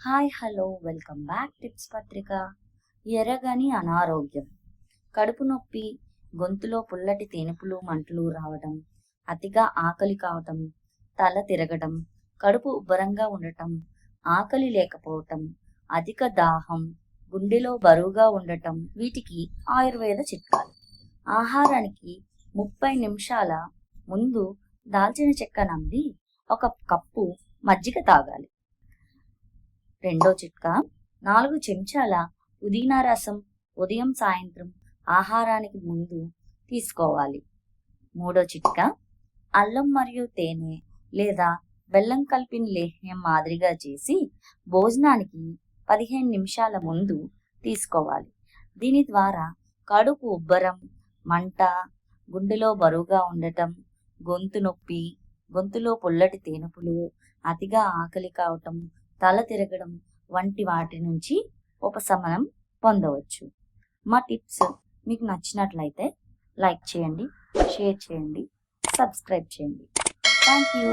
Hi hello welcome back tips పత్రిక. ఎరగని అనారోగ్యం, కడుపు నొప్పి, గొంతులో పుల్లటి తేనుపులు మంటలు రావటం, అతిగా ఆకలి కావటం, తల తిరగటం, కడుపు ఉబ్బరంగా ఉండటం, ఆకలి లేకపోవటం, అధిక దాహం, గుండెలో బరువుగా ఉండటం వీటికి ఆయుర్వేద చిట్కాలు. ఆహారానికి 30 నిమిషాల ముందు దాల్చిన చెక్క నమిలి 1 కప్పు మజ్జిగ తాగాలి. రెండో చిట్కా, 4 చెంచాల పుదీనా రసం ఉదయం సాయంత్రం ఆహారానికి ముందు తీసుకోవాలి. మూడో చిట్కా, అల్లం మరియు తేనె లేదా బెల్లం కలిపిన లేహ్యం మాదిరిగా చేసి భోజనానికి 15 నిమిషాల ముందు తీసుకోవాలి. దీని ద్వారా కడుపు ఉబ్బరం, మంట, గుండెలో బరువుగా ఉండటం, గొంతు నొప్పి, గొంతులో పుల్లటి తేనుపులు, అతిగా ఆకలి కావటం, తల తిరగడం వంటి వాటి నుంచి ఉపశమనం పొందవచ్చు. మా టిప్స్ మీకు నచ్చినట్లయితే లైక్ చేయండి, షేర్ చేయండి, సబ్స్క్రైబ్ చేయండి. Thank you.